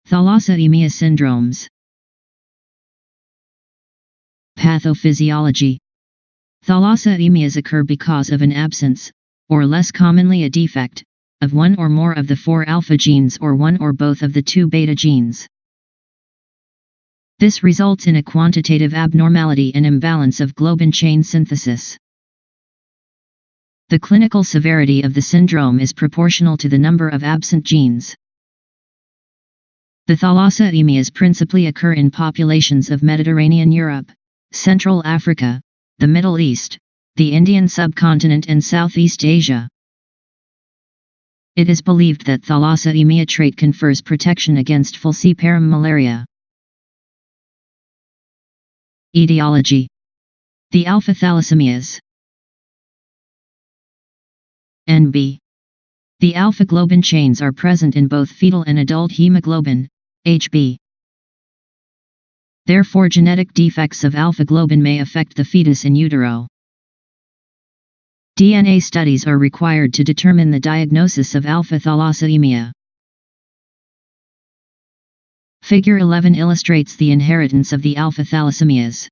Thalassaemia syndromes. Pathophysiology. Thalassaemias occur because of an absence, or less commonly a defect, of one or more of the 4 alpha genes or one or both of the 2 beta genes. This results in a quantitative abnormality and imbalance of globin chain synthesis. The clinical severity of the syndrome is proportional to the number of absent genes. The thalassaemias principally occur in populations of Mediterranean Europe, Central Africa, the Middle East, the Indian subcontinent and Southeast Asia. It is believed that thalassaemia trait confers protection against falciparum malaria. Etiology. The alpha thalassaemias. NB. The alpha globin chains are present in both fetal and adult hemoglobin, HB. Therefore, genetic defects of alpha globin may affect the fetus in utero. DNA studies are required to determine the diagnosis of alpha thalassaemia. Figure 11 illustrates the inheritance of the alpha thalassaemias.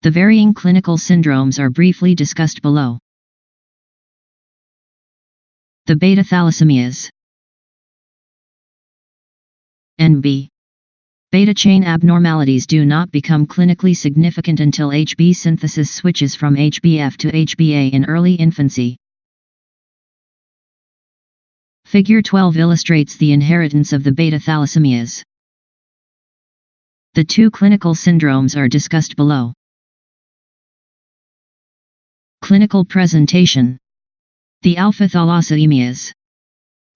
The varying clinical syndromes are briefly discussed below. The beta thalassaemias. NB. Beta chain abnormalities do not become clinically significant until HB synthesis switches from HbF to HbA in early infancy. Figure 12 illustrates the inheritance of the beta thalassaemias. The 2 clinical syndromes are discussed below. Clinical presentation. The alpha thalassaemias.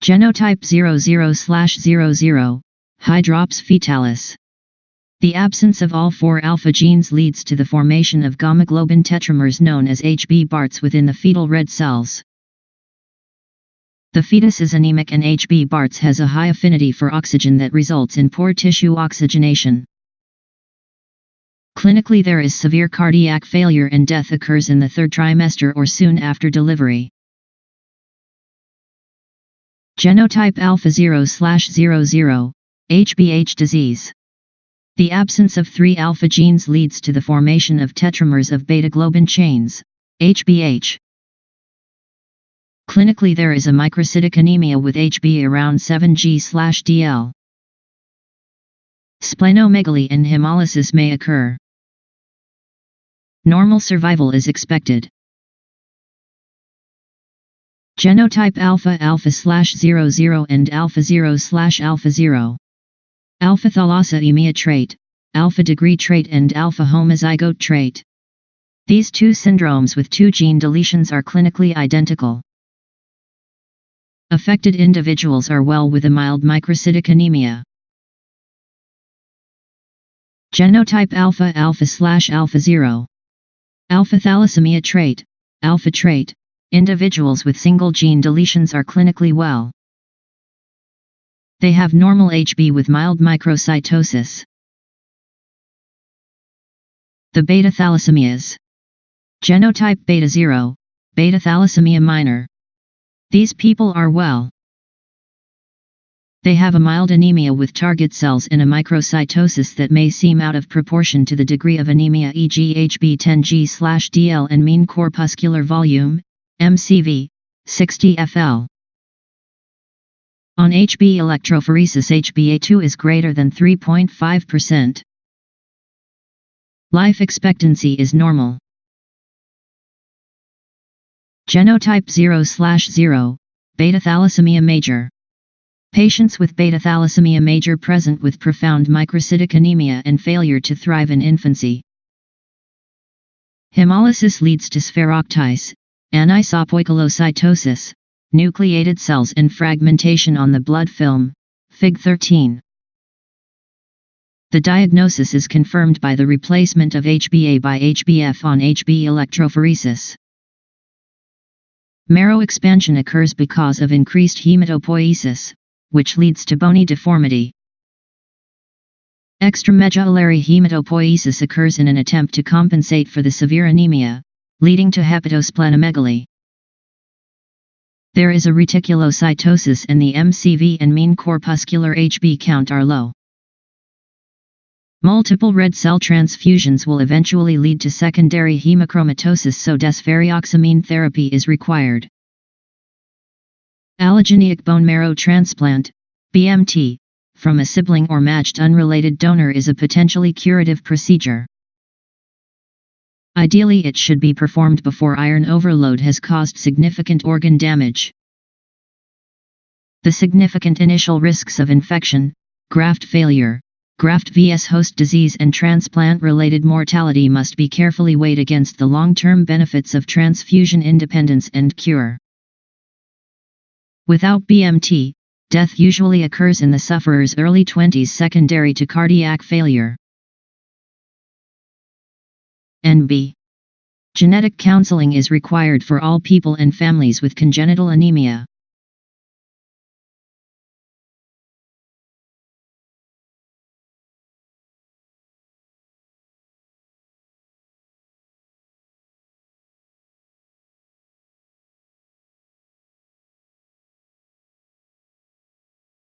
Genotype 00/00, hydrops fetalis. The absence of all 4 alpha genes leads to the formation of gamma globin tetramers known as HB BARTs within the fetal red cells. The fetus is anemic and HB BARTs has a high affinity for oxygen that results in poor tissue oxygenation. Clinically, there is severe cardiac failure and death occurs in the 3rd trimester or soon after delivery. Genotype alpha 0/00, HBH disease. The absence of 3 alpha genes leads to the formation of tetramers of beta globin chains, HBH. Clinically, there is a microcytic anemia with HB around 7g/dl. Splenomegaly and hemolysis may occur. Normal survival is expected. Genotype alpha 00 and alpha 0/alpha 0. Alpha thalassaemia trait, alpha degree trait and alpha homozygote trait. These 2 syndromes with 2 gene deletions are clinically identical. Affected individuals are well with a mild microcytic anemia. Genotype alpha 0. Alpha thalassaemia trait, alpha trait. Individuals with single gene deletions are clinically well. They have normal HB with mild microcytosis. The beta thalassaemias. Genotype beta 0, beta thalassaemia minor. These people are well. They have a mild anemia with target cells and a microcytosis that may seem out of proportion to the degree of anemia, e.g. HB 10g/dl and mean corpuscular volume, MCV, 60 FL. On HB electrophoresis, HbA2 is greater than 3.5%. Life expectancy is normal. Genotype 0/0, beta thalassaemia major. Patients with beta thalassaemia major present with profound microcytic anemia and failure to thrive in infancy. Hemolysis leads to spherocytosis, anisopoikilocytosis, nucleated cells and fragmentation on the blood film, Fig 13. The diagnosis is confirmed by the replacement of HbA by HbF on HB electrophoresis. Marrow expansion occurs because of increased hematopoiesis, which leads to bony deformity. Extramedullary hematopoiesis occurs in an attempt to compensate for the severe anemia, leading to hepatosplenomegaly. There is a reticulocytosis and the MCV and mean corpuscular HB count are low. Multiple red cell transfusions will eventually lead to secondary hemochromatosis, so desferrioxamine therapy is required. Allogeneic bone marrow transplant, BMT, from a sibling or matched unrelated donor is a potentially curative procedure. Ideally, it should be performed before iron overload has caused significant organ damage. The significant initial risks of infection, graft failure, graft vs host disease and transplant-related mortality must be carefully weighed against the long-term benefits of transfusion independence and cure. Without BMT, death usually occurs in the sufferer's early 20s secondary to cardiac failure. NB. Genetic counseling is required for all people and families with congenital anemia.